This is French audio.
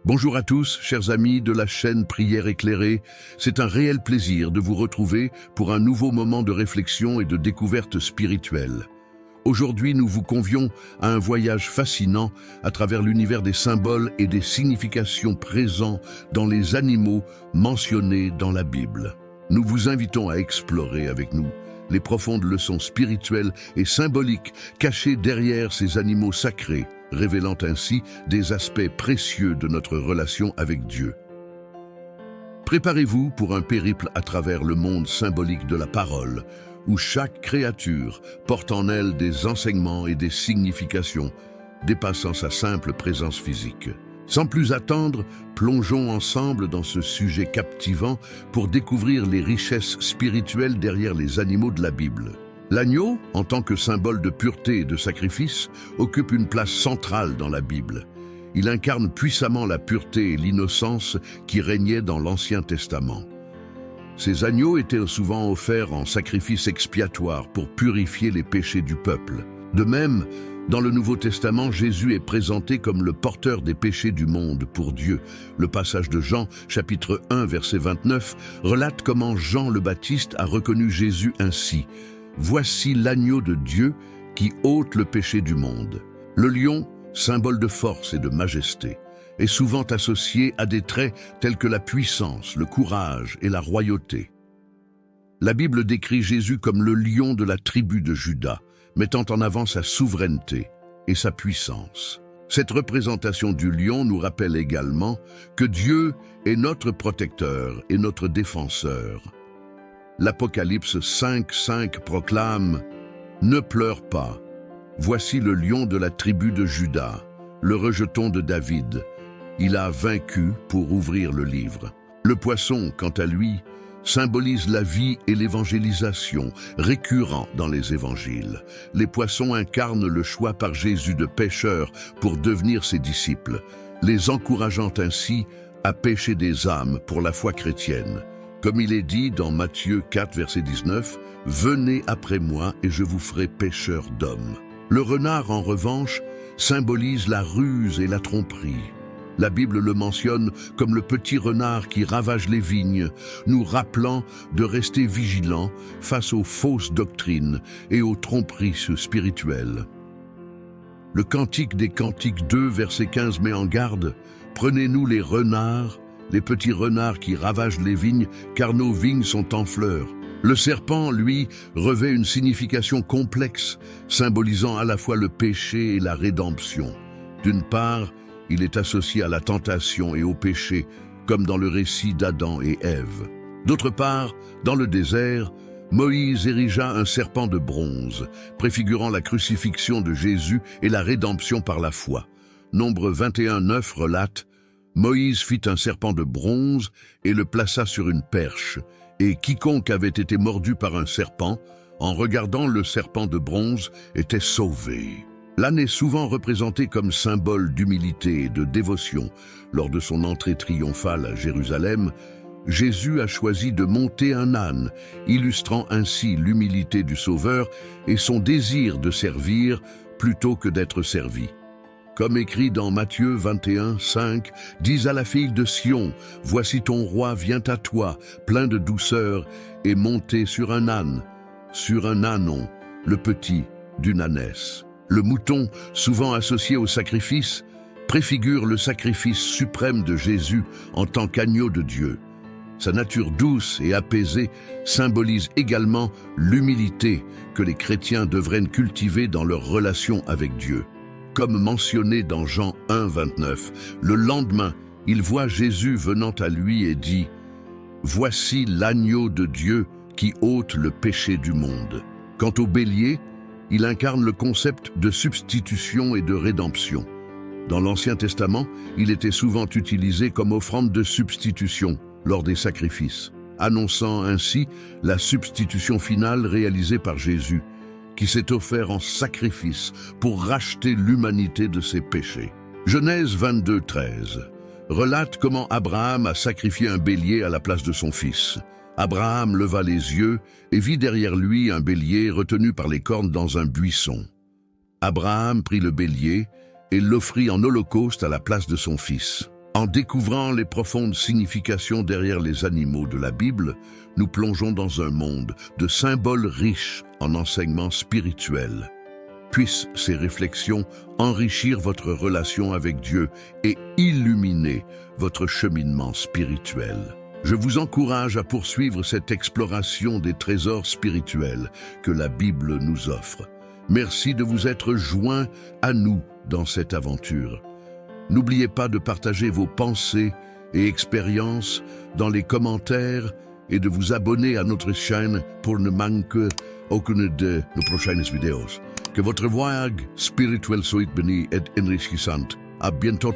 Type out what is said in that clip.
Bonjour à tous, chers amis de la chaîne Prière éclairée. C'est un réel plaisir de vous retrouver pour un nouveau moment de réflexion et de découverte spirituelle. Aujourd'hui, nous vous convions à un voyage fascinant à travers l'univers des symboles et des significations présents dans les animaux mentionnés dans la Bible. Nous vous invitons à explorer avec nous les profondes leçons spirituelles et symboliques cachées derrière ces animaux sacrés, révélant ainsi des aspects précieux de notre relation avec Dieu. Préparez-vous pour un périple à travers le monde symbolique de la parole, où chaque créature porte en elle des enseignements et des significations, dépassant sa simple présence physique. Sans plus attendre, plongeons ensemble dans ce sujet captivant pour découvrir les richesses spirituelles derrière les animaux de la Bible. L'agneau, en tant que symbole de pureté et de sacrifice, occupe une place centrale dans la Bible. Il incarne puissamment la pureté et l'innocence qui régnaient dans l'Ancien Testament. Ces agneaux étaient souvent offerts en sacrifice expiatoire pour purifier les péchés du peuple. De même, dans le Nouveau Testament, Jésus est présenté comme le porteur des péchés du monde pour Dieu. Le passage de Jean, chapitre 1, verset 29, relate comment Jean le Baptiste a reconnu Jésus ainsi. « Voici l'agneau de Dieu qui ôte le péché du monde. » Le lion, symbole de force et de majesté, est souvent associé à des traits tels que la puissance, le courage et la royauté. La Bible décrit Jésus comme le lion de la tribu de Juda, mettant en avant sa souveraineté et sa puissance. Cette représentation du lion nous rappelle également que Dieu est notre protecteur et notre défenseur. L'Apocalypse 5:5 proclame « Ne pleure pas, voici le lion de la tribu de Juda, le rejeton de David. Il a vaincu pour ouvrir le livre. » Le poisson, quant à lui, symbolise la vie et l'évangélisation, récurrent dans les évangiles. Les poissons incarnent le choix par Jésus de pécheurs pour devenir ses disciples, les encourageant ainsi à pécher des âmes pour la foi chrétienne. Comme il est dit dans Matthieu 4, verset 19, « Venez après moi et je vous ferai pécheurs d'hommes. » Le renard, en revanche, symbolise la ruse et la tromperie. La Bible le mentionne comme le petit renard qui ravage les vignes, nous rappelant de rester vigilants face aux fausses doctrines et aux tromperies spirituelles. Le Cantique des Cantiques 2, verset 15 met en garde « Prenez-nous les renards, les petits renards qui ravagent les vignes, car nos vignes sont en fleurs. » Le serpent, lui, revêt une signification complexe, symbolisant à la fois le péché et la rédemption. D'une part, il est associé à la tentation et au péché, comme dans le récit d'Adam et Ève. D'autre part, dans le désert, Moïse érigea un serpent de bronze, préfigurant la crucifixion de Jésus et la rédemption par la foi. Nombre 21:9 relate « Moïse fit un serpent de bronze et le plaça sur une perche, et quiconque avait été mordu par un serpent, en regardant le serpent de bronze, était sauvé. » L'âne est souvent représenté comme symbole d'humilité et de dévotion. Lors de son entrée triomphale à Jérusalem, Jésus a choisi de monter un âne, illustrant ainsi l'humilité du Sauveur et son désir de servir plutôt que d'être servi. Comme écrit dans Matthieu 21:5, « Dis à la fille de Sion, voici ton roi vient à toi, plein de douceur, et monté sur un âne, sur un ânon, le petit d'une ânesse. » Le mouton, souvent associé au sacrifice, préfigure le sacrifice suprême de Jésus en tant qu'agneau de Dieu. Sa nature douce et apaisée symbolise également l'humilité que les chrétiens devraient cultiver dans leur relation avec Dieu. Comme mentionné dans Jean 1:29, le lendemain, il voit Jésus venant à lui et dit « Voici l'agneau de Dieu qui ôte le péché du monde. » Quant au bélier, il incarne le concept de substitution et de rédemption. Dans l'Ancien Testament, il était souvent utilisé comme offrande de substitution lors des sacrifices, annonçant ainsi la substitution finale réalisée par Jésus, qui s'est offert en sacrifice pour racheter l'humanité de ses péchés. Genèse 22:13 relate comment Abraham a sacrifié un bélier à la place de son fils. Abraham leva les yeux et vit derrière lui un bélier retenu par les cornes dans un buisson. Abraham prit le bélier et l'offrit en holocauste à la place de son fils. En découvrant les profondes significations derrière les animaux de la Bible, nous plongeons dans un monde de symboles riches en enseignements spirituels. Puissent ces réflexions enrichir votre relation avec Dieu et illuminer votre cheminement spirituel. Je vous encourage à poursuivre cette exploration des trésors spirituels que la Bible nous offre. Merci de vous être joints à nous dans cette aventure. N'oubliez pas de partager vos pensées et expériences dans les commentaires et de vous abonner à notre chaîne pour ne manquer aucune de nos prochaines vidéos. Que votre voyage spirituel soit béni et enrichissant. À bientôt.